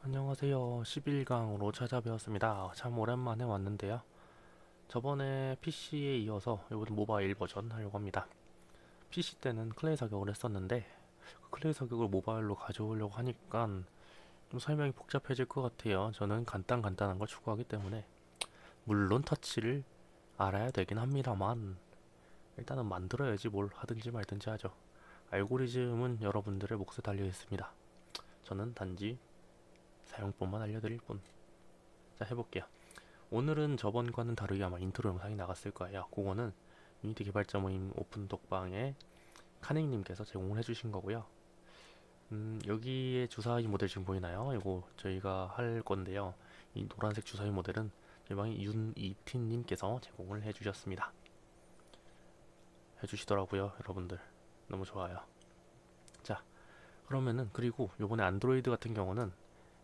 안녕하세요. 11강으로 찾아뵈었습니다. 참 오랜만에 왔는데요. 저번에 PC에 이어서 이번 모바일 버전 하려고 합니다. PC 때는 클레이 사격을 했었는데 그 클레이 사격을 모바일로 가져오려고 하니까 좀 설명이 복잡해질 것 같아요. 저는 간단한 걸 추구하기 때문에 물론 터치를 알아야 되긴 합니다만 일단은 만들어야지 뭘 하든지 말든지 하죠. 알고리즘은 여러분들의 몫에 달려 있습니다. 저는 단지 사용법만 알려드릴 뿐. 자, 해볼게요. 오늘은 저번과는 다르게 아마 인트로 영상이 나갔을 거예요. 그거는 유니티 개발자 모임 오픈 독방에 카닝님께서 제공을 해주신 거고요. 여기에 주사위 모델 지금 보이나요? 이거 저희가 할 건데요. 이 노란색 주사위 모델은 저희 방의 윤이틴님께서 제공을 해주셨습니다. 해주시더라고요, 여러분들. 너무 좋아요. 자, 그러면은 그리고 요번에 안드로이드 같은 경우는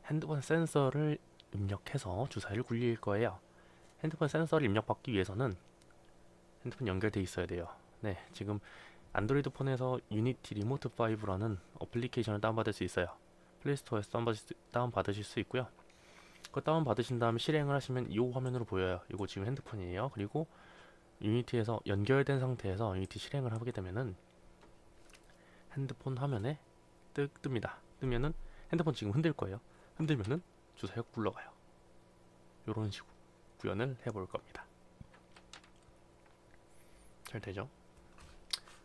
핸드폰 센서를 입력해서 주사위를 굴릴 거예요. 핸드폰 센서를 입력받기 위해서는 핸드폰 연결돼 있어야 돼요. 네, 지금 안드로이드 폰에서 유니티 리모트 5라는 어플리케이션을 다운받을 수 있어요. 플레이스토어에서 다운받으실 수 있고요. 그거 다운받으신 다음에 실행을 하시면 이 화면으로 보여요. 이거 지금 핸드폰이에요. 그리고 유니티에서 연결된 상태에서 유니티 실행을 하게 되면은 핸드폰 화면에 뜹니다. 뜨면은 핸드폰 지금 흔들 거예요. 흔들면은 주사위가 굴러가요. 이런 식으로 구현을 해볼 겁니다. 잘 되죠?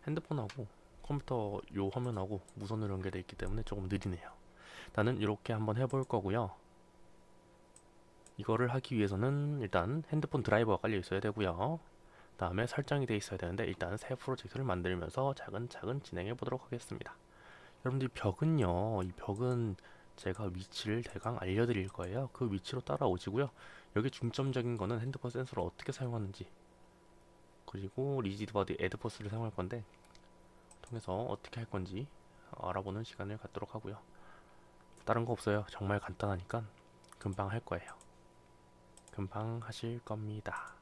핸드폰하고 컴퓨터 요 화면하고 무선으로 연결되어 있기 때문에 조금 느리네요. 나는 이렇게 한번 해볼 거고요. 이거를 하기 위해서는 일단 핸드폰 드라이버가 깔려 있어야 되고요. 다음에 설정이 되어 있어야 되는데 일단 새 프로젝트를 만들면서 차근차근 진행해 보도록 하겠습니다. 여러분들 벽은요, 이 벽은 제가 위치를 대강 알려드릴 거예요. 그 위치로 따라오시고요. 여기 중점적인 거는 핸드폰 센서를 어떻게 사용하는지, 그리고 리지드 바디 애드포스를 사용할 건데 통해서 어떻게 할 건지 알아보는 시간을 갖도록 하고요. 다른 거 없어요. 정말 간단하니까 금방 할 거예요. 금방 하실 겁니다.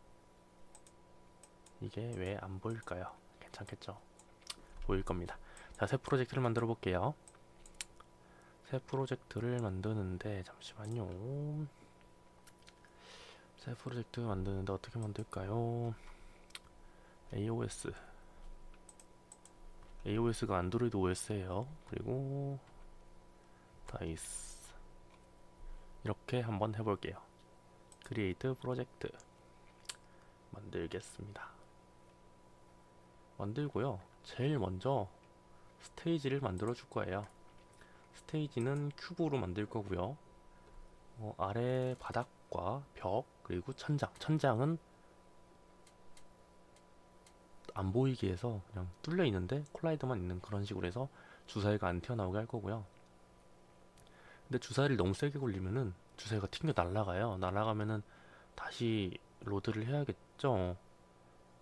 이게 왜 안 보일까요? 괜찮겠죠? 보일 겁니다. 자, 새 프로젝트를 만들어 볼게요. 새 프로젝트를 만드는데 잠시만요. 새 프로젝트 만드는데 어떻게 만들까요? AOS가 안드로이드 OS예요. 그리고 다이스 이렇게 한번 해볼게요. 크리에이트 프로젝트 만들겠습니다. 만들고요. 제일 먼저 스테이지를 만들어 줄 거예요. 스테이지는 큐브로 만들 거고요. 아래 바닥과 벽 그리고 천장은 안 보이게 해서 그냥 뚫려 있는데 콜라이더만 있는 그런 식으로 해서 주사위가 안 튀어나오게 할 거고요. 근데 주사위를 너무 세게 굴리면은 주사위가 튕겨 날아가요. 날아가면은 다시 로드를 해야겠죠.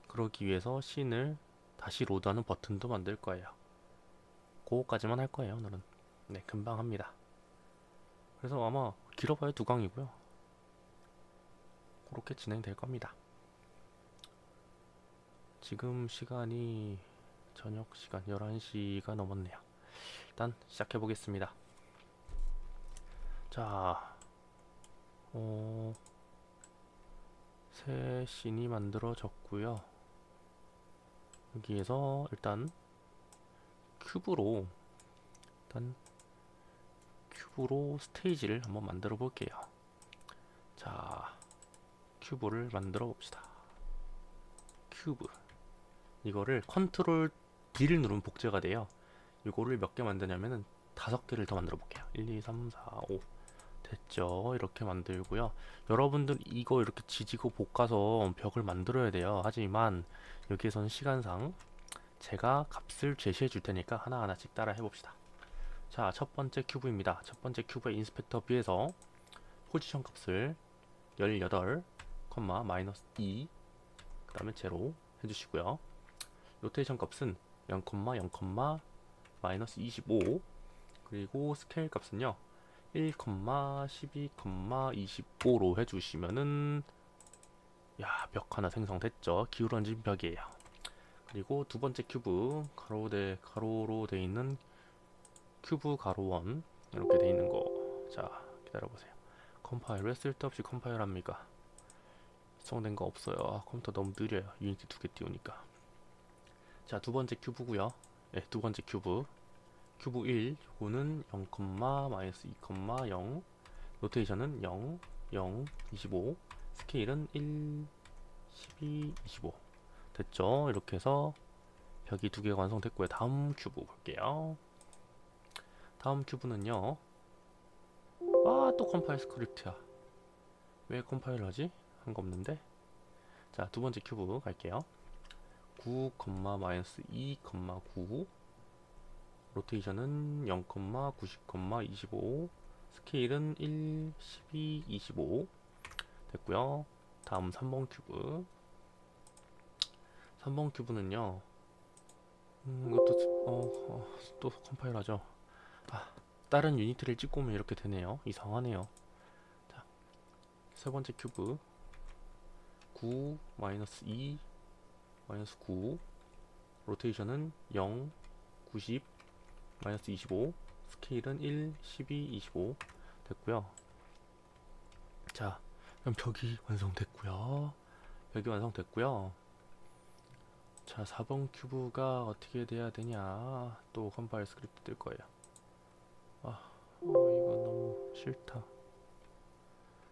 그러기 위해서 씬을 다시 로드하는 버튼도 만들 거예요. 그거까지만 할 거예요, 오늘은. 네, 금방 합니다. 그래서 아마 길어봐야 2강이고요. 그렇게 진행될 겁니다. 지금 시간이 저녁 시간 11시가 넘었네요. 일단 시작해 보겠습니다. 자, 새 씬이 만들어졌고요. 여기에서 일단 큐브로 일단 큐브로 스테이지를 한번 만들어 볼게요. 자, 큐브를 만들어 봅시다. 큐브 이거를 컨트롤 D를 누르면 복제가 돼요. 이거를 몇 개 만드냐면은 5개를 더 만들어 볼게요. 1, 2, 3, 4, 5 됐죠? 이렇게 만들고요. 여러분들 이거 이렇게 지지고 볶아서 벽을 만들어야 돼요. 하지만 여기에서는 시간상 제가 값을 제시해 줄 테니까 하나하나씩 따라 해봅시다. 자, 첫 번째 큐브입니다. 첫 번째 큐브의 인스펙터 B에서 포지션 값을 18, 마이너스 2, 그 다음에 제로 해주시고요. 로테이션 값은 0, 0, 마이너스 25, 그리고 스케일 값은요 1, 12, 25로 해주시면은 야, 벽 하나 생성됐죠. 기울어진 벽이에요. 그리고 두 번째 큐브 가로로 돼 있는 큐브 가로 원 이렇게 돼 있는 거. 자, 기다려보세요. 컴파일 왜 쓸데없이 컴파일 합니까? 작성된 거 없어요. 아, 컴퓨터 너무 느려요. 유니티 2개 띄우니까. 자, 두 번째 큐브고요. 네, 두 번째 큐브. 큐브 1, 요거는 0, 마이너스 2, 0. 로테이션은 0, 0, 25. 스케일은 1, 12, 25. 됐죠? 이렇게 해서 벽이 두 개가 완성됐고요. 다음 큐브 볼게요. 다음 큐브는요. 아, 또 컴파일 스크립트야. 왜 컴파일 하지? 한 거 없는데? 자, 두 번째 큐브 갈게요. 9, 마이너스 2, 9. 로테이션은 0, 90, 25. 스케일은 1, 12, 25. 됐고요. 다음 3번 큐브. 3번 큐브는요. 이것도 또 컴파일 하죠. 아, 다른 유니티를 찍고 오면 이렇게 되네요. 이상하네요. 자, 세 번째 큐브. 9, 마이너스 2, 마이너스 9. 로테이션은 0, 90, 마이너스 25. 스케일은 1, 12, 25. 됐고요. 자, 그럼 벽이 완성됐고요. 벽이 완성됐고요. 자, 4번 큐브가 어떻게 돼야 되냐. 또 컴파일 스크립트 뜰 거예요. 이거 너무 싫다.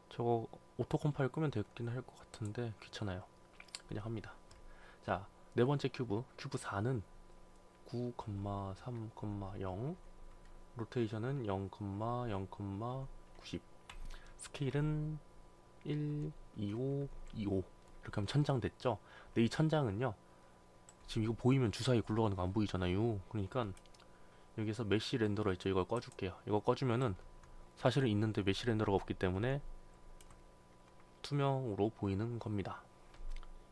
저거 오토 컴파일 끄면 되긴 할 것 같은데 귀찮아요. 그냥 합니다. 자, 네 번째 큐브. 큐브 4는 9, 3, 0. 로테이션은 0, 0, 90. 스케일은 1, 25, 25. 이렇게 하면 천장 됐죠? 근데 이 천장은요. 지금 이거 보이면 주사위 굴러가는 거 안 보이잖아요. 그러니까 여기서 메쉬 렌더러 있죠? 이걸 꺼줄게요. 이거 꺼주면은 사실은 있는데 메쉬 렌더러가 없기 때문에 투명으로 보이는 겁니다.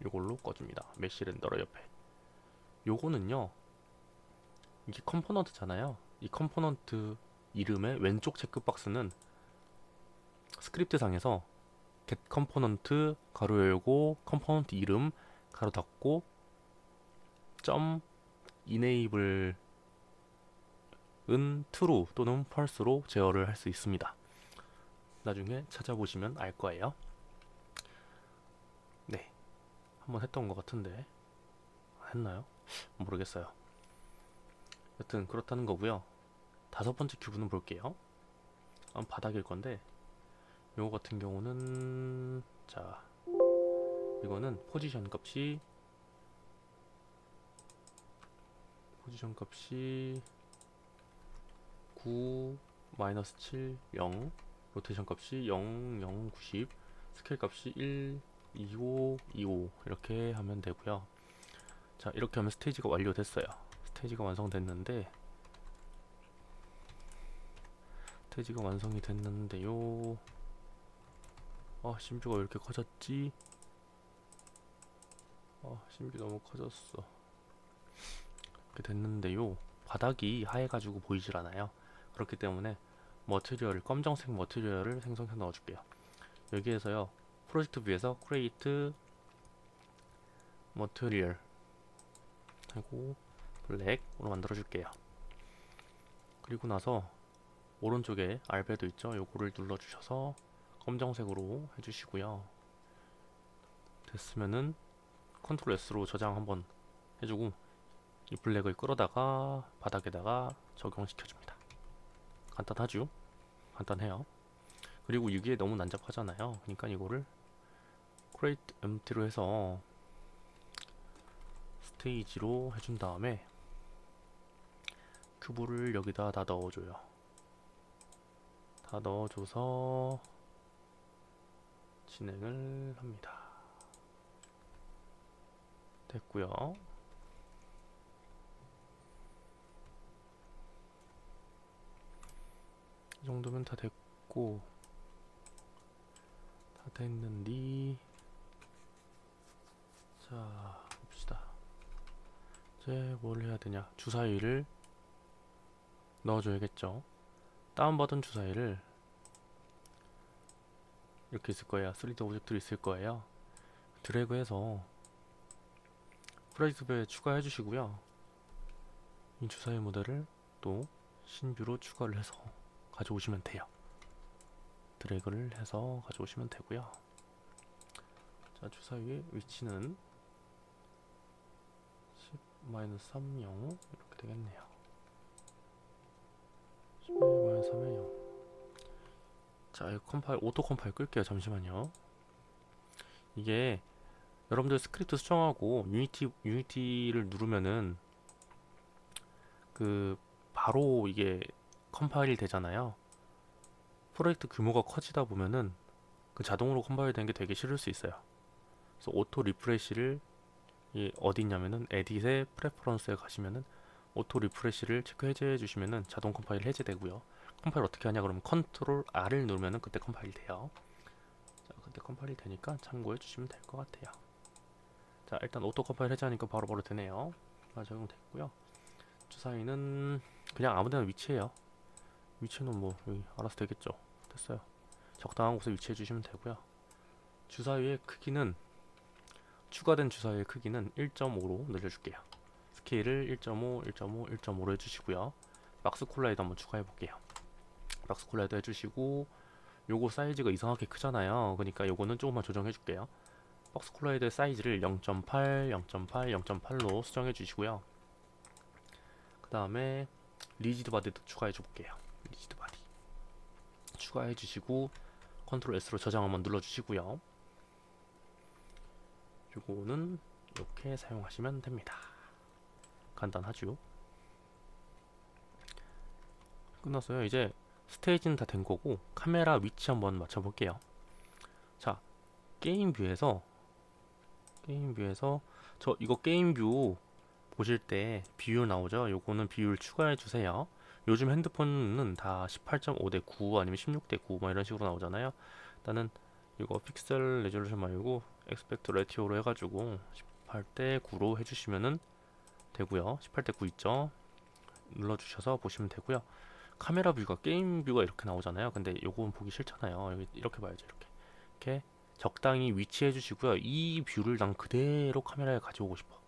이걸로 꺼줍니다. 메쉬 렌더러 옆에. 요거는요. 이게 컴포넌트잖아요. 이 컴포넌트 이름의 왼쪽 체크박스는 스크립트 상에서 get 컴포넌트 가로 열고 컴포넌트 이름 가로 닫고 점 enable은 true 또는 false로 제어를 할 수 있습니다. 나중에 찾아보시면 알 거예요. 네, 한번 했던 것 같은데 했나요? 모르겠어요. 여튼 그렇다는 거고요. 다섯 번째 큐브는 볼게요. 바닥일 건데 요거 같은 경우는 자, 이거는 포지션 값이 9, 마이너스 7, 0. 로테이션 값이 0, 0, 90. 스케일 값이 1, 25, 25 이렇게 하면 되고요. 자, 이렇게 하면 스테이지가 완료됐어요. 스테이지가 완성됐는데 스테이지가 완성이 됐는데요. 심뷰가 왜 이렇게 커졌지? 심뷰 너무 커졌어. 이렇게 됐는데요. 바닥이 하얘가지고 보이질 않아요. 그렇기 때문에 머티리얼, 검정색 머티리얼을 생성해 넣어줄게요. 여기에서요. 프로젝트 뷰에서 create material 하고 블랙으로 만들어줄게요. 그리고 나서 오른쪽에 알베도 있죠. 요거를 눌러주셔서 검정색으로 해주시고요. 됐으면은 컨트롤 S로 저장 한번 해주고 이 블랙을 끌어다가 바닥에다가 적용시켜줍니다. 간단하죠? 간단해요. 그리고 여기에 너무 난잡하잖아요. 그러니까 이거를 create empty로 해서 스테이지로 해준 다음에 큐브를 여기다 다 넣어줘요. 다 넣어줘서 진행을 합니다. 됐고요. 이 정도면 다 됐고 다 됐는데 자 봅시다. 이제 뭘 해야 되냐. 주사위를 넣어줘야겠죠. 다운받은 주사위를 이렇게 있을 거예요. 3D 오브젝트로 있을 거예요. 드래그해서 프로젝트뷰에 추가해 주시고요. 이 주사위 모델을 또 신뷰로 추가를 해서 가져오시면 돼요. 드래그를 해서 가져오시면 되고요. 자, 주사위의 위치는 10-30 이렇게 되겠네요. 10-3에 0. 자, 이 컴파일, 오토 컴파일 끌게요. 잠시만요. 이게 여러분들 스크립트 수정하고 유니티를 누르면은 그 바로 이게 컴파일이 되잖아요. 프로젝트 규모가 커지다 보면은 그 자동으로 컴파일 되는 게 되게 싫을 수 있어요. 그래서 오토 리프레시를 어디 있냐면은 에딧의 프레퍼런스에 가시면은 오토 리프레시를 체크 해제해 주시면은 자동 컴파일 해제되고요. 컴파일 어떻게 하냐 그러면 컨트롤 R을 누르면은 그때 컴파일 돼요. 자, 그때 컴파일이 되니까 참고해 주시면 될 것 같아요. 자, 일단 오토 컴파일 해제하니까 바로바로 되네요. 적용됐고요. 주사위는 그냥 아무데나 위치해요. 위치는 뭐 여기 알아서 되겠죠. 됐어요. 적당한 곳에 위치해 주시면 되고요. 주사위의 크기는 추가된 주사위의 크기는 1.5로 늘려줄게요. 스케일을 1.5, 1.5, 1.5로 해주시고요. 박스 콜라이더 한번 추가해 볼게요. 박스 콜라이더 해주시고 요거 사이즈가 이상하게 크잖아요. 그러니까 요거는 조금만 조정해 줄게요. 박스 콜라이더의 사이즈를 0.8, 0.8, 0.8로 수정해 주시고요. 그 다음에 리지드 바디도 추가해 줄게요. 리지드 바디 추가해 주시고 컨트롤 S로 저장 한번 눌러 주시고요. 요거는 이렇게 사용하시면 됩니다. 간단하죠? 끝났어요. 이제 스테이지는 다 된 거고 카메라 위치 한번 맞춰 볼게요. 자, 게임 뷰에서 저 이거 게임 뷰 보실 때 비율 나오죠? 요거는 비율 추가해 주세요. 요즘 핸드폰은 다 18.5 대 9 아니면 16 대 9 뭐 이런 식으로 나오잖아요. 일단은 이거 픽셀 레졸루션 말고 엑스펙트 레티오로 해가지고 18대 9로 해주시면은 되고요. 18대 9 있죠? 눌러주셔서 보시면 되고요. 카메라 뷰가 게임 뷰가 이렇게 나오잖아요. 근데 요건 보기 싫잖아요. 여기 이렇게 봐야죠. 이렇게 적당히 위치해 주시고요. 이 뷰를 난 그대로 카메라에 가져오고 싶어.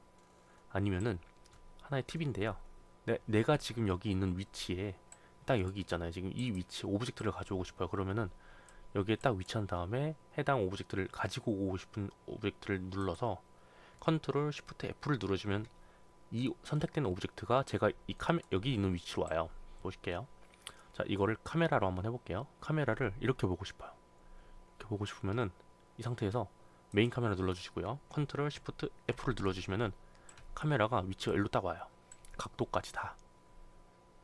아니면은 하나의 팁인데요. 내가 지금 여기 있는 위치에 딱 여기 있잖아요. 지금 이 위치에 오브젝트를 가져오고 싶어요. 그러면은 여기에 딱 위치한 다음에 해당 오브젝트를 가지고 오고 싶은 오브젝트를 눌러서 컨트롤 쉬프트 F를 누르시면 이 선택된 오브젝트가 제가 여기 있는 위치로 와요. 보실게요. 자, 이거를 카메라로 한번 해볼게요. 카메라를 이렇게 보고 싶어요. 이렇게 보고 싶으면은 이 상태에서 메인 카메라 눌러주시고요. 컨트롤 쉬프트 F를 눌러주시면은 카메라가 위치가 일로 딱 와요. 각도까지 다.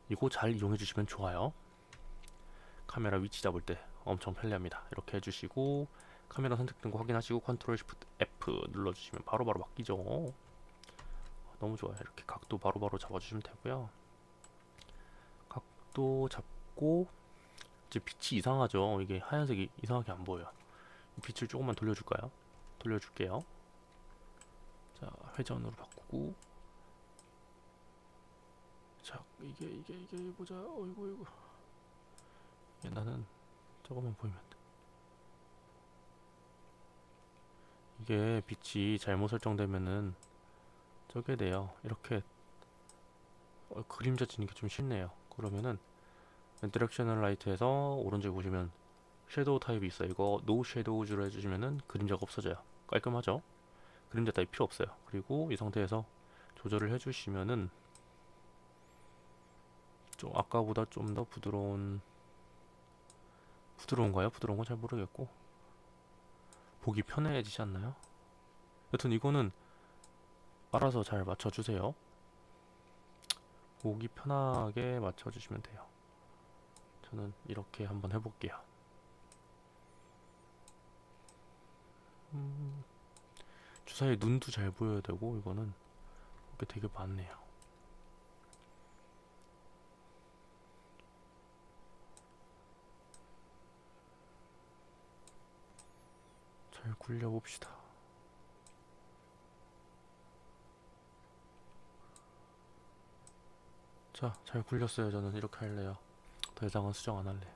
이거 잘 이용해 주시면 좋아요. 카메라 위치 잡을 때 엄청 편리합니다. 이렇게 해주시고 카메라 선택된 거 확인하시고 컨트롤 쉬프트 F 눌러주시면 바로바로 바뀌죠. 너무 좋아요. 이렇게 각도 바로바로 잡아주시면 되고요. 각도 잡고 이제 빛이 이상하죠. 이게 하얀색이 이상하게 안 보여요. 빛을 조금만 돌려줄까요? 돌려줄게요. 자, 회전으로 바꾸고 자, 이게 보자. 어이구. 나는 저거만 보이면 돼. 이게 빛이 잘못 설정되면은 저게 돼요. 이렇게 그림자 지는 게 좀 쉽네요. 그러면은 디렉셔널 라이트에서 오른쪽에 보시면 섀도우 타입이 있어요. 이거 노 섀도우즈로 해주시면은 그림자가 없어져요. 깔끔하죠? 그림자 타입 필요 없어요. 그리고 이 상태에서 조절을 해주시면은 좀 아까보다 좀 더 부드러운가요? 부드러운 건 잘 모르겠고 보기 편해지지 않나요? 여튼 이거는 알아서 잘 맞춰주세요. 보기 편하게 맞춰주시면 돼요. 저는 이렇게 한번 해볼게요. 주사위 눈도 잘 보여야 되고 이거는 이게 되게 많네요. 잘 굴려봅시다. 자, 잘 굴렸어요. 저는 이렇게 할래요. 더 이상은 수정 안 할래.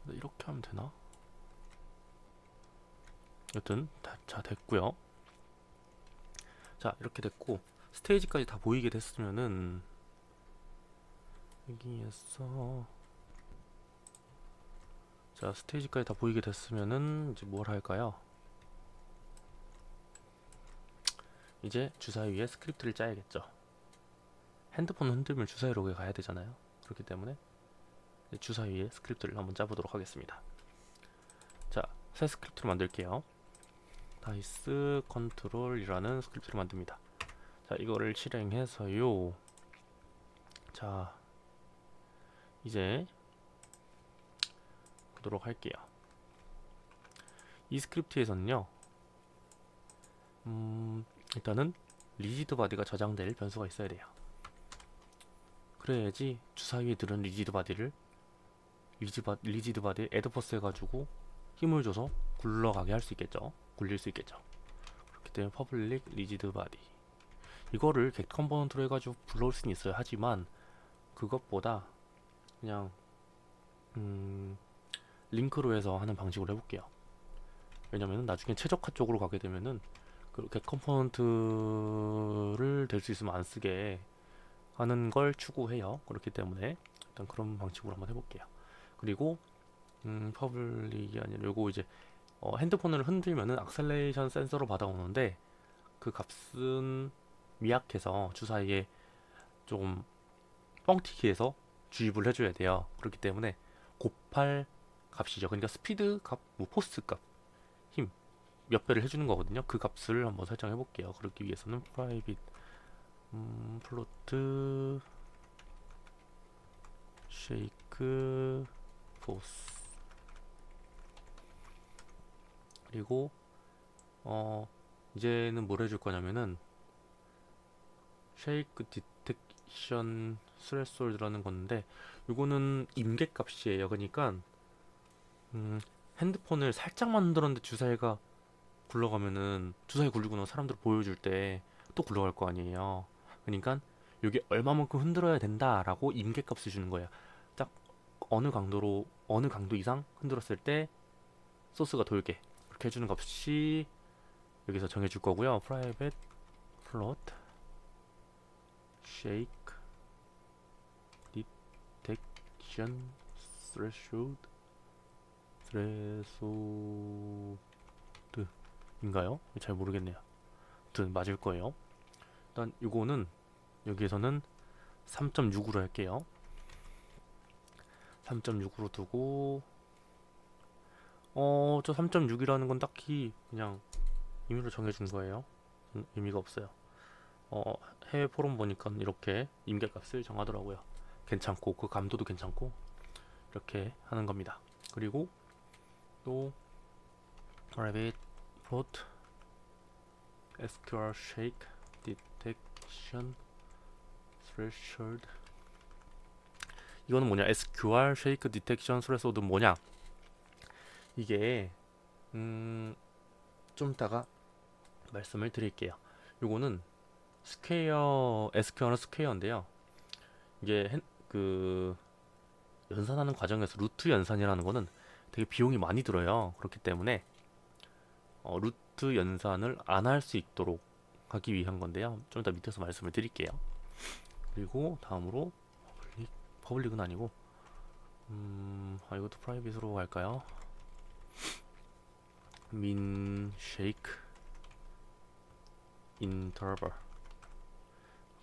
근데 이렇게 하면 되나? 여튼 자, 됐고요. 자, 이렇게 됐고 스테이지까지 다 보이게 됐으면은 여기에서 자, 스테이지까지 다 보이게 됐으면은 이제 뭘 할까요? 이제 주사위 위에 스크립트를 짜야겠죠. 핸드폰 흔들면 주사위로 가야 되잖아요. 그렇기 때문에 주사위 위에 스크립트를 한번 짜보도록 하겠습니다. 자, 새 스크립트를 만들게요. 다이스 컨트롤이라는 스크립트를 만듭니다. 자, 이거를 실행해서요. 자, 이제 보도록 할게요. 이 스크립트에서는요, 일단은 리지드 바디가 저장될 변수가 있어야 돼요. 그래야지 주사위에 들은 리지드 바디를 리지드 바디에 애드퍼스 해가지고 힘을 줘서 굴러가게 할 수 있겠죠. 굴릴 수 있겠죠. 그렇기 때문에 퍼블릭 리지드 바디 이거를 get 컴포넌트로 해가지고 불러올 수는 있어요. 하지만 그것보다 그냥 링크로 해서 하는 방식으로 해볼게요. 왜냐면은 나중에 최적화 쪽으로 가게 되면은 그 get 컴포넌트를 될 수 있으면 안 쓰게 하는 걸 추구해요. 그렇기 때문에 일단 그런 방식으로 한번 해볼게요. 그리고 퍼블릭이 아니라 요거 이제 핸드폰을 흔들면은 악셀레이션 센서로 받아오는데 그 값은 미약해서 주사위에 조금 뻥튀기 해서 주입을 해줘야 돼요. 그렇기 때문에 곱할 값이죠. 그러니까 스피드 값, 뭐 포스 값, 힘 몇 배를 해주는 거거든요. 그 값을 한번 설정해 볼게요. 그러기 위해서는 private 플로트 shake force 그리고 이제는 뭘 해줄 거냐면은 shake detection threshold라는 건데 요거는 임계 값이에요. 그러니까 핸드폰을 살짝만 흔들었는데 주사위가 굴러가면은 주사위 굴리고 나서 사람들 보여줄 때 또 굴러갈 거 아니에요. 그러니까 이게 얼마만큼 흔들어야 된다라고 임계값을 주는 거예요. 딱 어느 강도 이상 흔들었을 때 소스가 돌게 그렇게 해주는 값이 여기서 정해줄 거고요. private float shake detection threshold인가요? 잘 모르겠네요. 아무튼 맞을 거예요. 일단 이거는 여기에서는 3.6으로 할게요. 3.6으로 두고 저 3.6이라는 건 딱히 그냥 임의로 정해준 거예요. 의미가 없어요. 해외 포럼 보니까 이렇게 임계값을 정하더라고요. 괜찮고 그 감도도 괜찮고 이렇게 하는 겁니다. 그리고 또 private float SQR shake detection threshold 이거는 뭐냐? SQR shake detection threshold는 뭐냐? 이게 좀 이따가 말씀을 드릴게요. 요거는 스퀘어 SQR은 스퀘어인데요. 이게 그 연산하는 과정에서 루트 연산이라는 거는 되게 비용이 많이 들어요. 그렇기 때문에 루트 연산을 안 할 수 있도록 하기 위한 건데요. 좀 이따 밑에서 말씀을 드릴게요. 그리고 다음으로 퍼블릭은 아니고 이것도 프라이빗으로 갈까요? min shake interval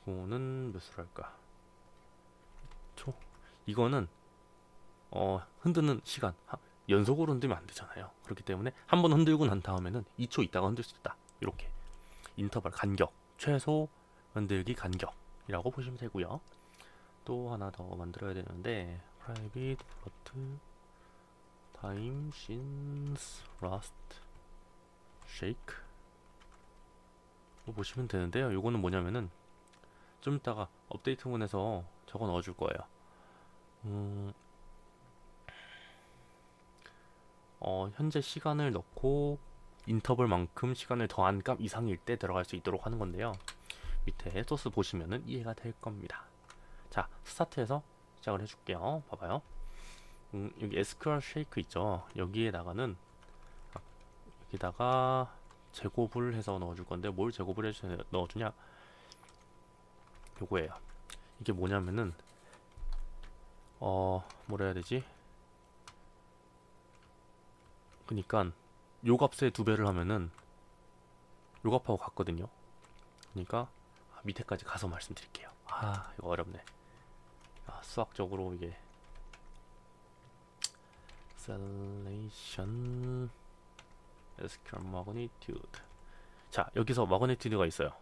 이거는 몇으로 할까? 초 이거는 흔드는 시간 연속으로 흔들면 안 되잖아요. 그렇기 때문에 한 번 흔들고 난 다음에는 2초 있다가 흔들 수 있다. 이렇게 인터벌 간격 최소 흔들기 간격이라고 보시면 되고요. 또 하나 더 만들어야 되는데 private float time since last shake 보시면 되는데요. 요거는 뭐냐면은 좀 이따가 업데이트문에서 적어 넣어줄 거예요. 현재 시간을 넣고 인터벌만큼 시간을 더한 값 이상일 때 들어갈 수 있도록 하는 건데요. 밑에 소스 보시면은 이해가 될 겁니다. 자, 스타트해서 시작을 해줄게요. 봐봐요. 여기 SQR shake 있죠. 여기에다가는 여기다가 제곱을 해서 넣어줄 건데 뭘 제곱을 해서 넣어주냐? 요거예요. 이게 뭐냐면은 뭐라 해야 되지? 그니까 요 값에 2배를 하면은 요 값하고 같거든요. 그러니까 밑에까지 가서 말씀드릴게요. 아 이거 어렵네. 수학적으로 이게 acceleration square magnitude. 자 여기서 magnitude가 있어요.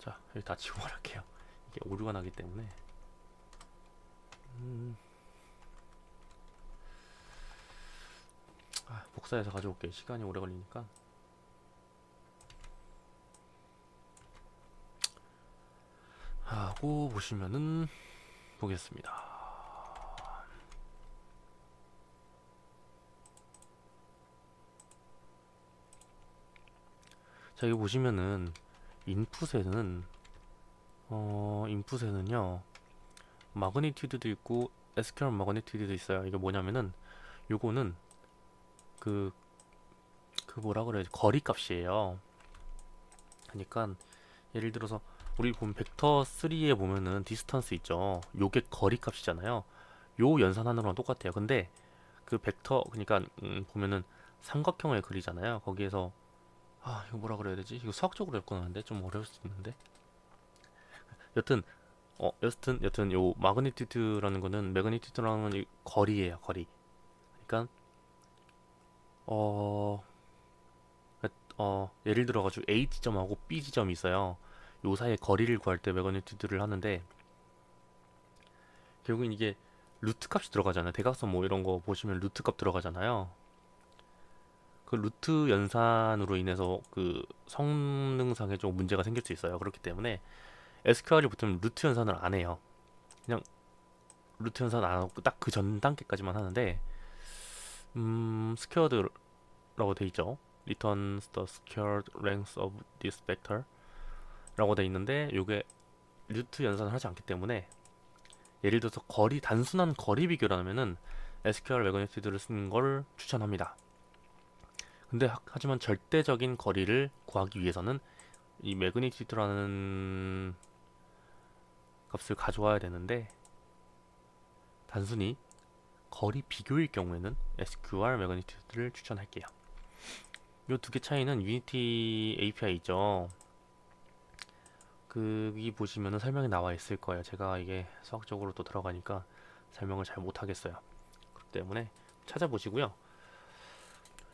자 여기 다 지워 말할게요. 이게 오류가 나기 때문에 복사해서 가져올게요. 시간이 오래 걸리니까. 하고 보시면은 보겠습니다. 자 여기 보시면은 인풋에는 인풋에는요 마그니튜드도 있고 SQL 마그니튜드도 있어요. 이게 뭐냐면은 요거는 그 뭐라 그래야지 거리 값이에요. 그러니까 예를 들어서 우리 보면 벡터 3에 보면은 디스턴스 있죠. 요게 거리 값이잖아요. 요 연산하느랑 똑같아요. 근데 그 벡터 그러니까 보면은 삼각형을 그리잖아요. 거기에서 이거 뭐라 그래야 되지? 이거 수학적으로 엮어놨는데 좀 어려울 수 있는데. 여튼 여튼 요 마그니튜드라는 거는 매그니튜드라는 건 거리예요. 거리. 그러니까 어 예를 들어가지고 A 지점하고 B 지점이 있어요. 요 사이의 거리를 구할 때 매그니튜드를 하는데 결국엔 이게 루트 값이 들어가잖아요. 대각선 뭐 이런 거 보시면 루트 값 들어가잖아요. 그 루트 연산으로 인해서 그 성능상에 좀 문제가 생길 수 있어요. 그렇기 때문에 SQL이 보통 루트 연산을 안 해요. 그냥 루트 연산 안 하고 딱 그 전 단계까지만 하는데 스퀘어드라고 돼 있죠. returns the squared length of this vector 라고 돼 있는데 요게 루트 연산을 하지 않기 때문에 예를 들어서 단순한 거리 비교를 하면은 SQL 매그니튜드를 쓰는 걸 추천합니다. 근데 하지만 절대적인 거리를 구하기 위해서는 이 매그니튜드라는 값을 가져와야 되는데 단순히 거리 비교일 경우에는 SQR 매그니튜드를 추천할게요. 이 두 개 차이는 유니티 API 있죠. 거기 보시면은 설명이 나와 있을 거예요. 제가 이게 수학적으로 또 들어가니까 설명을 잘 못하겠어요. 그렇기 때문에 찾아보시고요.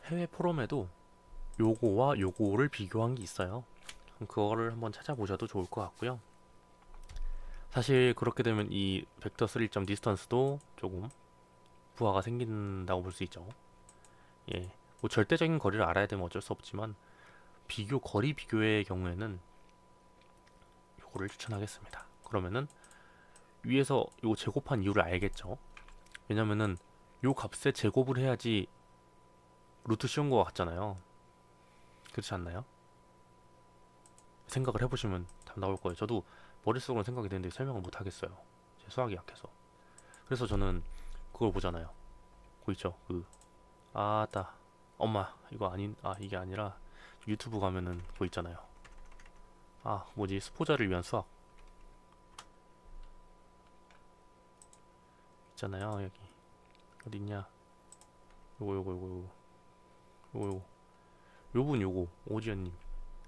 해외 포럼에도 요거와 요거를 비교한 게 있어요. 그거를 한번 찾아보셔도 좋을 것 같고요. 사실 그렇게 되면 이 벡터 3점 디스턴스도 조금 부하가 생긴다고 볼 수 있죠. 예, 뭐 절대적인 거리를 알아야 되면 어쩔 수 없지만 거리 비교의 경우에는 요거를 추천하겠습니다. 그러면은 위에서 요 제곱한 이유를 알겠죠. 왜냐면은 요 값에 제곱을 해야지 루트 씌운 것 같잖아요. 그렇지 않나요? 생각을 해보시면 답 나올 거예요. 저도 머릿속으로 생각이 되는데 설명을 못 하겠어요. 제 수학이 약해서. 그래서 저는 그걸 보잖아요. 그거 있죠. 아따 엄마 이거 이게 아니라 유튜브 가면은 그거 있잖아요. 뭐지 스포자를 위한 수학 있잖아요. 여기 어디 있냐? 요거 요분 요거 오지연님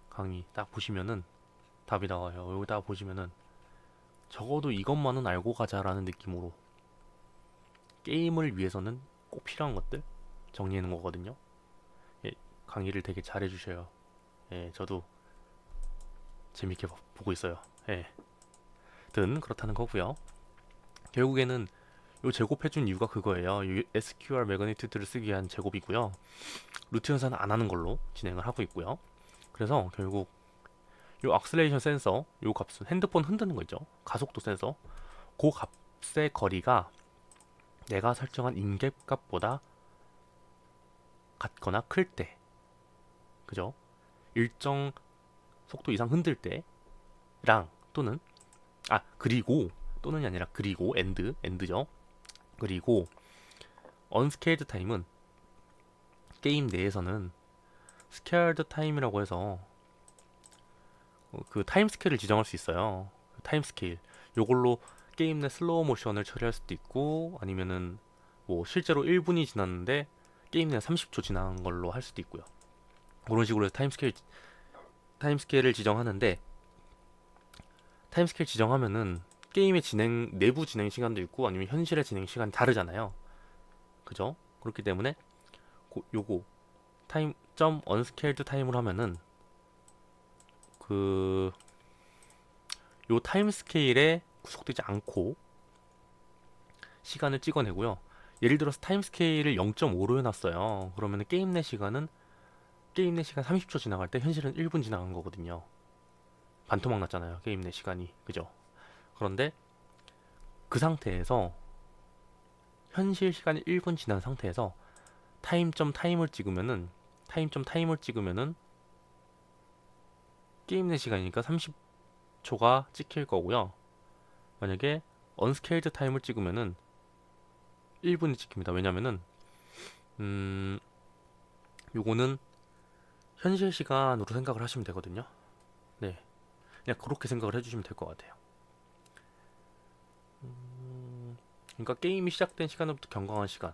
강의 딱 보시면은 답이 나와요. 여기다가 보시면은 적어도 이것만은 알고 가자라는 느낌으로 게임을 위해서는 꼭 필요한 것들 정리해 놓은 거거든요. 예, 강의를 되게 잘해 주셔요. 예, 저도 재밌게 보고 있어요. 예. 든 그렇다는 거고요. 결국에는 요 제곱해준 이유가 그거예요. SQR 매그니튜드를 쓰기 위한 제곱이고요. 루트 연산은 안 하는 걸로 진행을 하고 있고요. 그래서 결국 요 악셀레이션 센서 요 값은 핸드폰 흔드는 거 있죠. 가속도 센서 그 값의 거리가 내가 설정한 인계 값보다 같거나 클 때, 그죠? 일정 속도 이상 흔들 때랑 또는 그리고 또는이 아니라 그리고 엔드죠. 그리고 언스케일드 타임은 게임 내에서는 스케일드 타임이라고 해서 그 타임 스케일을 지정할 수 있어요. 타임 스케일 요걸로 게임 내 슬로우 모션을 처리할 수도 있고 아니면은 뭐 실제로 1분이 지났는데 게임 내에 30초 지난 걸로 할 수도 있고요. 그런 식으로 해서 타임스케일을 지정하는데, 타임스케일 지정하면은 게임의 내부 진행 시간도 있고 아니면 현실의 진행 시간이 다르잖아요. 그죠? 그렇기 때문에 요거 타임 점 언스케일드 타임으로 하면은 그 요 타임 스케일에 구속되지 않고 시간을 찍어내고요. 예를 들어서 타임 스케일을 0.5로 해놨어요. 그러면은 게임 내 시간 30초 지나갈 때 현실은 1분 지나간 거거든요. 반토막 났잖아요. 게임 내 시간이. 그죠? 그런데 그 상태에서 현실 시간이 1분 지난 상태에서 타임점 타임을 찍으면은 게임 내 시간이니까 30초가 찍힐 거고요. 만약에 언스케일드 타임을 찍으면은 1분이 찍힙니다. 왜냐면은 요거는 현실 시간으로 생각을 하시면 되거든요. 네, 그냥 그렇게 생각을 해주시면 될 것 같아요. 그러니까 게임이 시작된 시간부터 경과한 시간,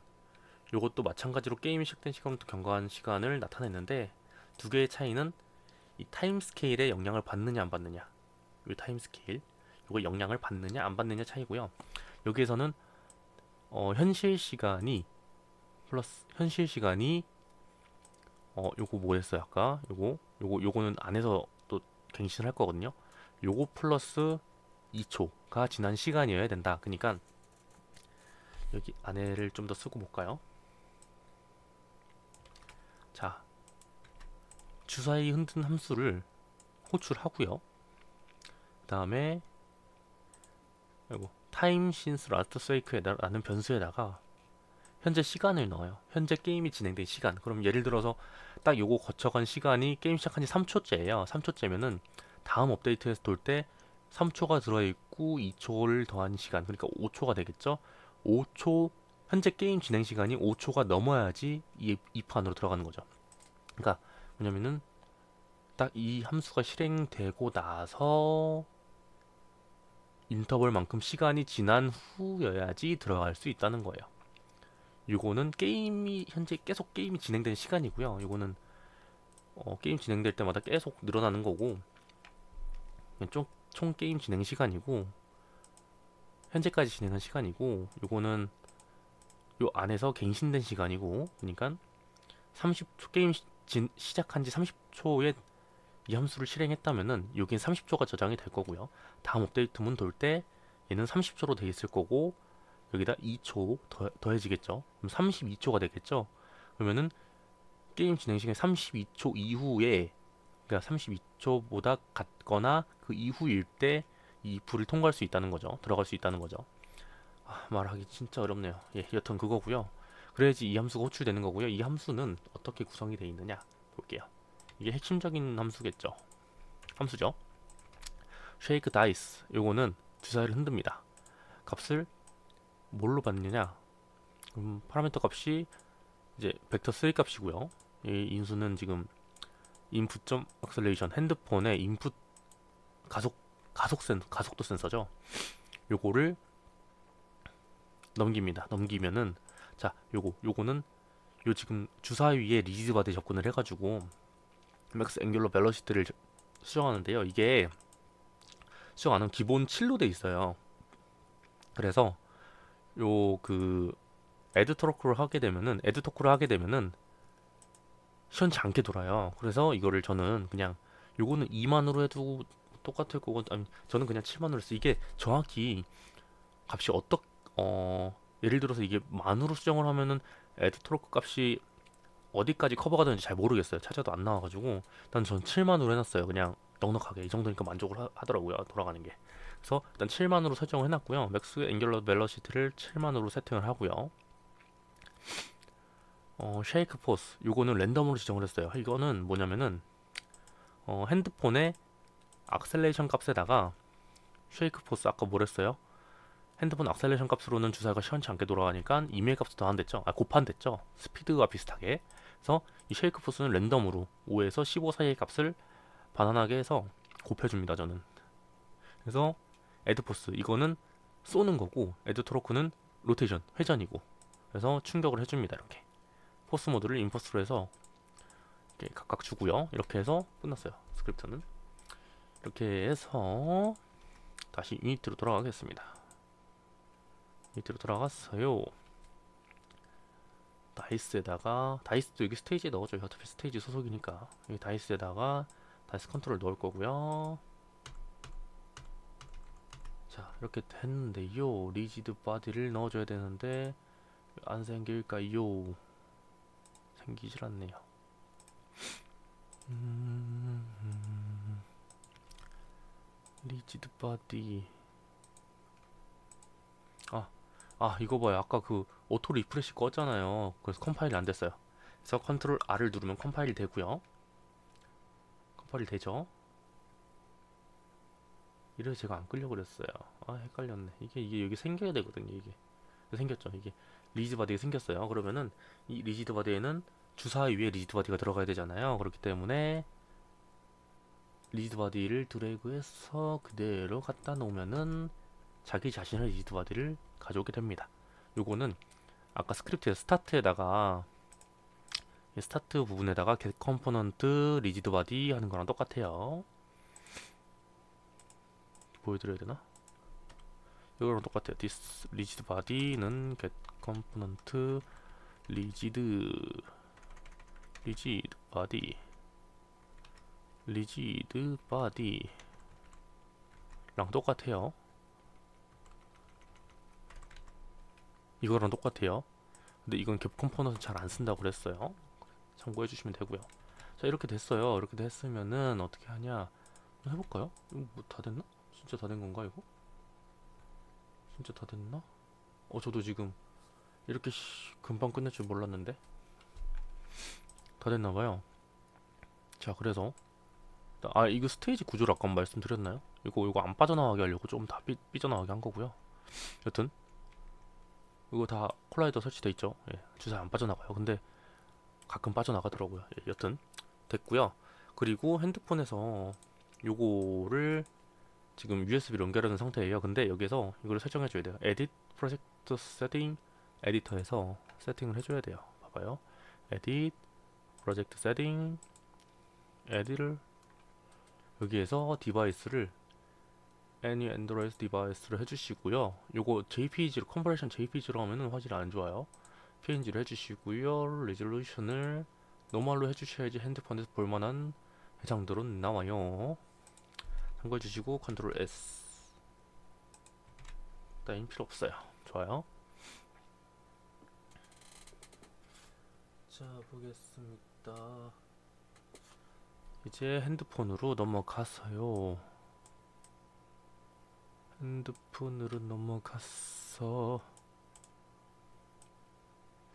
요것도 마찬가지로 게임이 시작된 시간부터 경과한 시간을 나타내는데, 두 개의 차이는 이 타임 스케일에 영향을 받느냐 안 받느냐, 이 타임 스케일 요거 영향을 받느냐 안 받느냐 차이고요. 여기에서는 현실 시간이 플러스 현실 시간이 요거 뭐였어요 아까, 요거는 안에서 또 갱신을 할 거거든요. 요거 플러스 2초가 지난 시간이어야 된다. 그러니까 여기 안에를 좀 더 쓰고 볼까요? 자, 주사위 흔든 함수를 호출하고요. 그 다음에 타임 신스 라스트 스웨이크라는 변수에다가 현재 시간을 넣어요. 현재 게임이 진행된 시간. 그럼 예를 들어서 딱 요거 거쳐간 시간이 게임 시작한 지 3초째예요. 3초째면은 다음 업데이트에서 돌 때 3초가 들어있고 2초를 더한 시간. 그러니까 5초가 되겠죠? 5초, 현재 게임 진행 시간이 5초가 넘어야지 이 if 안으로 들어가는 거죠. 그러니까 뭐냐면은 딱 이 함수가 실행되고 나서 인터벌만큼 시간이 지난 후여야지 들어갈 수 있다는 거예요. 요거는 현재 계속 게임이 진행된 시간이고요. 요거는 게임 진행될 때마다 계속 늘어나는 거고, 총 게임 진행 시간이고, 현재까지 진행한 시간이고, 요거는 요 안에서 갱신된 시간이고, 그러니까 30초 게임 시작한 지 30초에 이 함수를 실행했다면은 여긴 30초가 저장이 될 거고요. 다음 업데이트문 돌 때 얘는 30초로 돼 있을 거고, 여기다 2초 더해지겠죠. 그럼 32초가 되겠죠. 그러면은 게임 진행 시간 32초 이후에, 그러니까 32초보다 같거나 그 이후일 때 이 불을 통과할 수 있다는 거죠. 들어갈 수 있다는 거죠. 말하기 진짜 어렵네요. 예, 여튼 그거고요. 그래야지 이 함수가 호출되는 거고요. 이 함수는 어떻게 구성이 되어 있느냐 볼게요. 이게 핵심적인 함수죠. shake dice, 요거는 주사위를 흔듭니다. 값을 뭘로 받느냐? 파라미터 값이 이제 벡터 3 값이고요. 이 인수는 지금 input acceleration, 핸드폰의 인풋 가속도 센서죠. 요거를 넘깁니다. 넘기면은, 자, 요거는 요 지금 주사위에 리즈 바디에 접근을 해가지고 맥스 앵귤러 벨러시티를 수정하는데요. 이게 수정하는 기본 7로 돼 있어요. 그래서 애드 토크를 하게 되면은 시원치 않게 돌아요. 그래서 이거를 저는 그냥 요거는 2만으로 해도 똑같을 거고, 아니, 저는 그냥 7만으로 했어요. 이게 정확히 값이 예를 들어서 이게 만으로 수정을 하면은 애드 토크 값이 어디까지 커버가 되는지 잘 모르겠어요. 찾아도 안 나와가지고 일단 전 7만으로 해놨어요. 그냥 넉넉하게 이 정도니까 만족을 하더라고요. 돌아가는 게. 그래서 일단 7만으로 설정을 해놨고요. 맥스 앵귤러 벨러시티를 7만으로 세팅을 하고요. 쉐이크 포스, 요거는 랜덤으로 지정을 했어요. 이거는 뭐냐면은 핸드폰의 악셀레이션 값에다가 쉐이크 포스, 아까 뭐랬어요? 핸드폰 악셀레이션 값으로는 주사위가 시원치 않게 돌아가니까 이메일 값도 더한댔죠. 곱한댔죠. 스피드와 비슷하게. 그래서 이 쉐이크 포스는 랜덤으로 5에서 15 사이의 값을 반환하게 해서 곱해줍니다. 저는. 그래서 애드 포스, 이거는 쏘는 거고, 애드 토로크는 로테이션, 회전이고, 그래서 충격을 해줍니다. 이렇게 포스 모드를 인포스로 해서 이렇게 각각 주고요. 이렇게 해서 끝났어요. 스크립트는 이렇게 해서 다시 유니티로 돌아가겠습니다. 유니티로 돌아갔어요. 다이스에다가, 다이스도 여기 스테이지에 넣어줘요. 어차피 스테이지 소속이니까. 여기 다이스에다가 다이스 컨트롤 넣을 거고요. 자, 이렇게 됐는데요. 리지드 바디를 넣어줘야 되는데 안 생길까요? 생기질 않네요. 리지드 바디. 이거 봐요. 아까 그 오토 리프레시 껐잖아요. 그래서 컴파일이 안 됐어요. 그래서 컨트롤 R을 누르면 컴파일이 되고요. 컴파일이 되죠. 이래서 제가 안 끌려고 그랬어요. 헷갈렸네. 이게 여기 생겨야 되거든요. 이게 생겼죠. 이게 리지드 바디가 생겼어요. 그러면은 이 리지드 바디에는 주사위 위에 리지드 바디가 들어가야 되잖아요. 그렇기 때문에 리지드 바디를 드래그해서 그대로 갖다 놓으면은 자기 자신의 리지드 바디를 가져오게 됩니다. 요거는 아까 스크립트의 스타트에다가 스타트 부분에다가 get component rigid body 하는 거랑 똑같아요. 보여드려야 되나? 이거랑 똑같아요. this rigid body는 get component rigid body 랑 똑같아요. 이거랑 똑같아요. 근데 이건 갭 컴포넌트 잘 안 쓴다고 그랬어요. 참고해 주시면 되고요. 자, 이렇게 됐어요. 이렇게 됐으면은 어떻게 하냐? 한번 해볼까요? 이거 뭐 다 됐나? 진짜 다 된 건가 이거? 진짜 다 됐나? 저도 지금 이렇게 금방 끝낼 줄 몰랐는데 다 됐나봐요. 자, 그래서 이거 스테이지 구조를 아까 말씀드렸나요? 이거 안 빠져나가게 하려고 좀 다 삐져나가게 한 거고요. 여튼 이거 다 콜라이더 설치돼 있죠. 예, 주사위 안 빠져나가요. 근데 가끔 빠져나가더라고요. 예, 여튼 됐고요. 그리고 핸드폰에서 요거를 지금 USB로 연결하는 상태예요. 근데 여기서 이거를 설정해 줘야 돼요. Edit Project Setting 에디터에서 세팅을 해줘야 돼요. 봐봐요. Edit Project Setting Edit를 여기에서 디바이스를 Any Android 디바이스로 해주시고요. 요거 JPG로 컨버레이션 JPG로 하면은 화질이 안 좋아요. PNG로 해주시고요. 레졸루션을 노멀로 해주셔야지 핸드폰에서 볼만한 해상도로 나와요. 참고해주시고 컨트롤 S. 따윈 필요 없어요. 좋아요. 자, 보겠습니다. 이제 핸드폰으로 넘어가서요. 핸드폰으로 넘어가서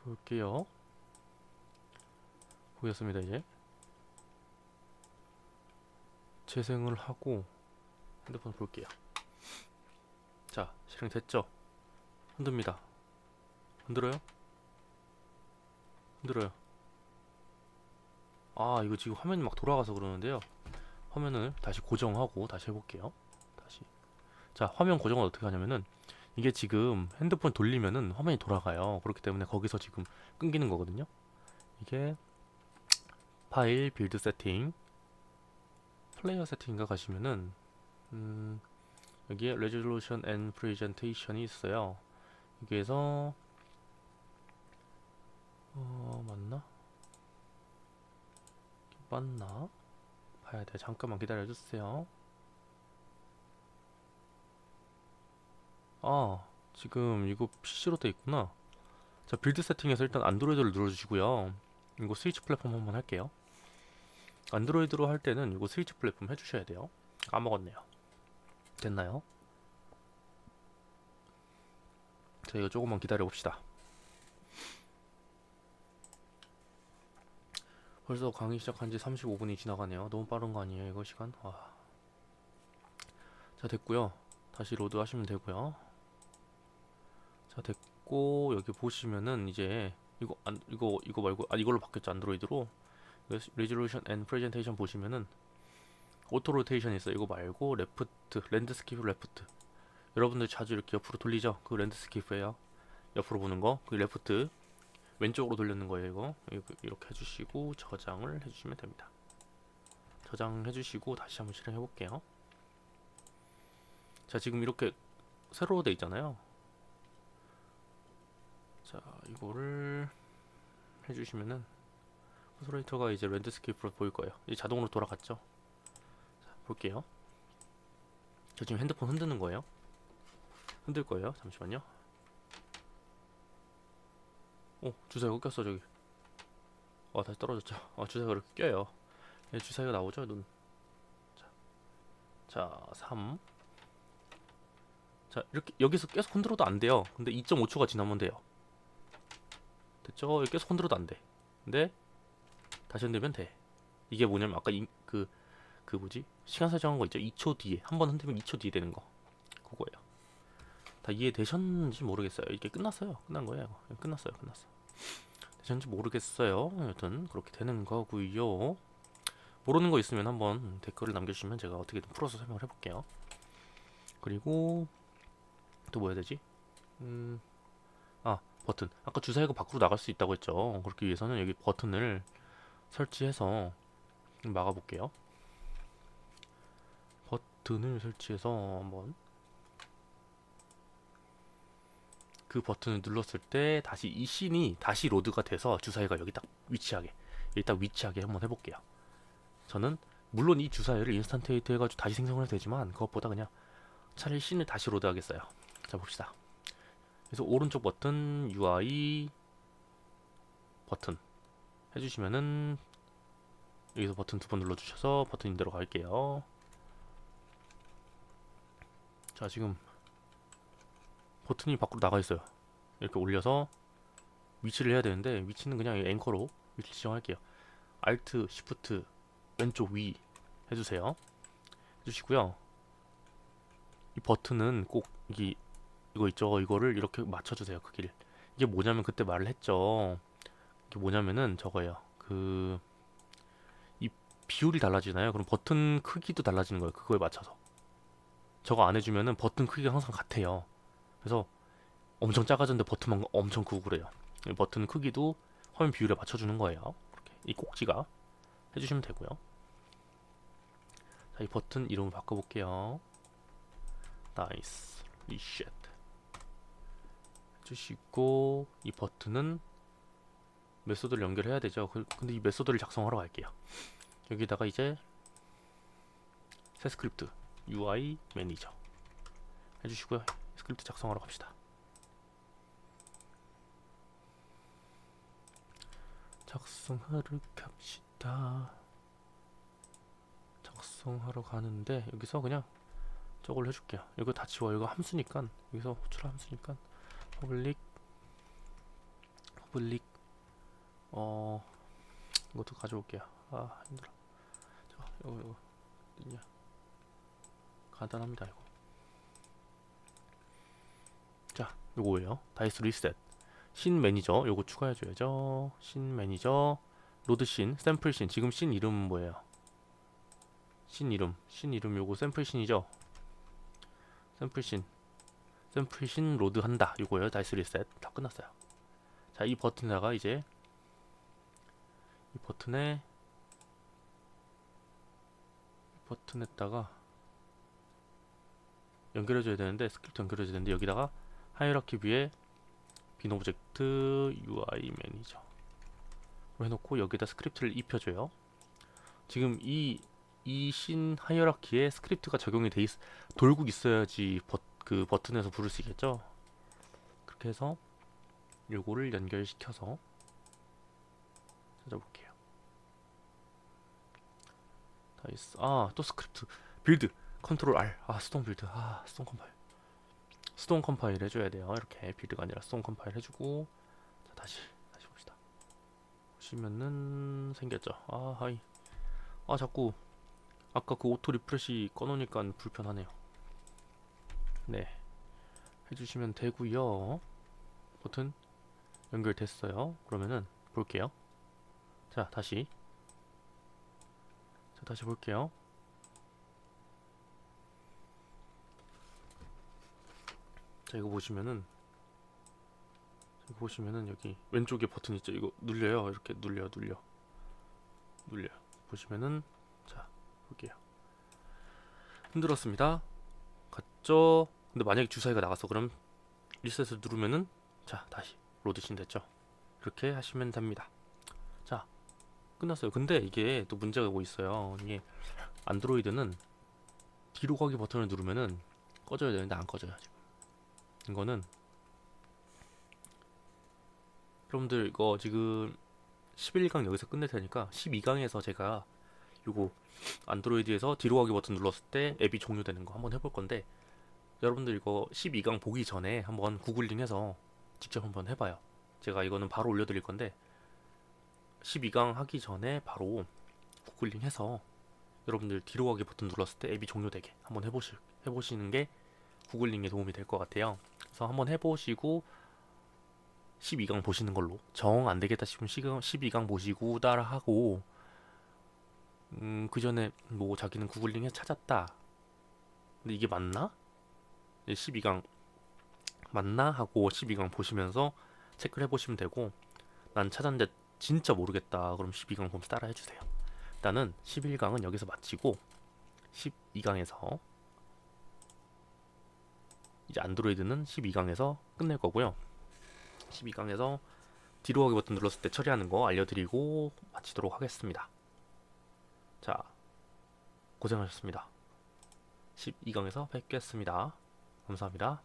볼게요. 보겠습니다. 이제 재생을 하고 핸드폰 볼게요. 자, 실행됐죠? 흔듭니다. 흔들어요? 흔들어요. 이거 지금 화면이 막 돌아가서 그러는데요. 화면을 다시 고정하고 다시 해볼게요. 다시. 자, 화면 고정은 어떻게 하냐면은 이게 지금 핸드폰 돌리면은 화면이 돌아가요. 그렇기 때문에 거기서 지금 끊기는 거거든요. 이게 파일, 빌드 세팅, 플레이어 세팅인가 가시면은 여기에 Resolution and Presentation이 있어요. 여기에서 맞나? 봐야 돼. 잠깐만 기다려주세요. 지금 이거 PC로 돼 있구나. 자, 빌드 세팅에서 일단 안드로이드를 눌러주시고요. 이거 스위치 플랫폼 한번 할게요. 안드로이드로 할 때는 이거 스위치 플랫폼 해주셔야 돼요. 까먹었네요. 됐나요? 자, 이거 조금만 기다려 봅시다. 벌써 강의 시작한 지 35분이 지나가네요. 너무 빠른 거 아니에요, 이거 시간? 자, 됐고요. 다시 로드 하시면 되고요. 자, 됐고 여기 보시면은 이제 이거 말고 이걸로 바뀌었죠. 안드로이드로. 레졸루션 앤 프레젠테이션 보시면은 오토 로테이션 있어요. 이거 말고 레프트, 랜드스케이프 레프트. 여러분들 자주 이렇게 옆으로 돌리죠? 그 랜드스케이프예요. 옆으로 보는 거, 그 레프트 왼쪽으로 돌리는 거예요. 이거 이렇게 해주시고 저장을 해주시면 됩니다. 저장해주시고 다시 한번 실행해 볼게요. 자, 지금 이렇게 세로로 돼 있잖아요. 자, 이거를 해주시면은 커서레이터가 이제 랜드스케이프로 보일 거예요. 이제 자동으로 돌아갔죠. 자, 볼게요. 저 지금 핸드폰 흔드는 거예요. 흔들 거예요. 잠시만요. 주사위가 꼈어 저기. 다시 떨어졌죠. 주사위가 이렇게 껴요. 주사위가 나오죠 눈. 자, 3. 자, 이렇게 여기서 계속 흔들어도 안 돼요. 근데 2.5초가 지나면 돼요. 됐죠? 계속 흔들어도 안 돼. 근데 다시 흔들면 돼. 이게 뭐냐면 아까 그 뭐지? 시간 설정한 거 있죠? 2초 뒤에 한 번 흔들면 2초 뒤에 되는 거. 그거예요. 다 이해되셨는지 모르겠어요. 이게 끝났어요. 끝난 거예요. 끝났어요. 되셨는지 모르겠어요. 여튼 그렇게 되는 거고요. 모르는 거 있으면 한번 댓글을 남겨주시면 제가 어떻게든 풀어서 설명을 해볼게요. 그리고 또 뭐 해야 되지? 버튼. 아까 주사위가 밖으로 나갈 수 있다고 했죠. 그렇기 위해서는 여기 버튼을 설치해서 막아볼게요. 버튼을 설치해서 한번 그 버튼을 눌렀을 때 다시 이 씬이 다시 로드가 돼서 주사위가 여기 딱 위치하게 한번 해볼게요. 저는 물론 이 주사위를 인스턴테이트 해가지고 다시 생성을 해도 되지만 그것보다 그냥 차라리 씬을 다시 로드하겠어요. 자, 봅시다. 그래서 오른쪽 버튼 UI 버튼 해주시면은 여기서 버튼 2번 눌러주셔서 버튼 인대로 갈게요. 자, 지금 버튼이 밖으로 나가 있어요. 이렇게 올려서 위치를 해야 되는데 위치는 그냥 앵커로 위치 지정할게요. Alt, Shift 왼쪽 위 해주세요. 해주시고요. 이 버튼은 꼭 이거 있죠. 이거를 이렇게 맞춰주세요. 크기를. 이게 뭐냐면 그때 말을 했죠. 이게 뭐냐면은 저거예요. 이 비율이 달라지나요? 그럼 버튼 크기도 달라지는 거예요. 그거에 맞춰서. 저거 안 해주면은 버튼 크기가 항상 같아요. 그래서 엄청 작아졌는데 버튼만 엄청 크고 그래요. 이 버튼 크기도 화면 비율에 맞춰주는 거예요. 이렇게 이 꼭지가 해주시면 되고요. 자, 이 버튼 이름을 바꿔볼게요. 나이스 리셋 해주시고 이 버튼은 메소드를 연결해야 되죠. 근데 이 메소드를 작성하러 갈게요. 여기다가 이제 새 스크립트 UI 매니저 해주시고요. 스크립트 작성하러 갑시다. 작성하러 가는데 여기서 그냥 저걸 해줄게요. 이거 다 지워. 이거 함수니까 여기서 호출 함수니까 퍼블릭 이것도 가져올게요. 힘들어. 자, 이거 있냐? 간단합니다. 이거. 자, 요거예요. 다이스 리셋. 신 매니저 요거 추가해줘야죠. 신 매니저 로드 신 샘플 신. 지금 신 이름은 뭐예요? 신 이름 요거 샘플 신이죠. 샘플 신 로드 한다. 요거예요. 다이스 리셋. 다 끝났어요. 자, 이 버튼에다가 이제 이 버튼에다가 연결해줘야 되는데 스크립트 연결해줘야 되는데 여기다가 하이어라키 뷰에 빈 오브젝트 UI 매니저 해놓고 여기다 스크립트를 입혀줘요. 지금 이 신 하이어라키에 스크립트가 적용이 돌고 있어야지 그 버튼에서 부를 수 있겠죠. 그렇게 해서 요거를 연결시켜서 찾아볼게요. 다이스 또 스크립트 빌드 컨트롤 R 스톤 빌드 스톤 컴파일 해줘야 돼요. 이렇게 빌드가 아니라 스톤 컴파일 해주고 자, 다시 봅시다. 보시면은 생겼죠. 하이 자꾸 아까 그 오토 리프레시 꺼놓으니까 불편하네요. 네, 해주시면 되고요. 버튼 연결됐어요. 그러면은 볼게요. 자, 다시 볼게요. 자, 이거 보시면은 여기 보시면은 여기 왼쪽에 버튼 있죠. 이거 눌려요. 이렇게 눌려요. 보시면은 자 볼게요. 흔들었습니다. 갔죠. 근데 만약에 주사위가 나갔어. 그럼 리셋을 누르면은 자 다시 로드신 됐죠. 그렇게 하시면 됩니다. 자 끝났어요. 근데 이게 또 문제가 뭐 있어요. 이게 안드로이드는 뒤로 가기 버튼을 누르면은 꺼져야 되는데 안 꺼져요. 지금 이거는 여러분들 이거 지금 11강 여기서 끝낼 테니까 12강에서 제가 요거 안드로이드에서 뒤로 가기 버튼 눌렀을 때 앱이 종료되는 거 한번 해볼 건데, 여러분들 이거 12강 보기 전에 한번 구글링해서 직접 한번 해봐요. 제가 이거는 바로 올려드릴 건데 12강 하기 전에 바로 구글링해서 여러분들 뒤로 가기 버튼 눌렀을 때 앱이 종료되게 한번 해보시는 게 구글링에 도움이 될 것 같아요. 그래서 한번 해보시고 12강 보시는 걸로, 정 안 되겠다 싶으면 12강 보시고 따라하고, 그 전에 뭐 자기는 구글링해서 찾았다. 근데 이게 맞나? 12강 맞나? 하고 12강 보시면서 체크를 해보시면 되고, 난 찾았는데 진짜 모르겠다. 그럼 12강 보면서 따라 해주세요. 일단은 11강은 여기서 마치고 12강에서 이제 안드로이드는 12강에서 끝낼 거고요. 12강에서 뒤로 가기 버튼 눌렀을 때 처리하는 거 알려드리고 마치도록 하겠습니다. 자, 고생하셨습니다. 12강에서 뵙겠습니다. 감사합니다.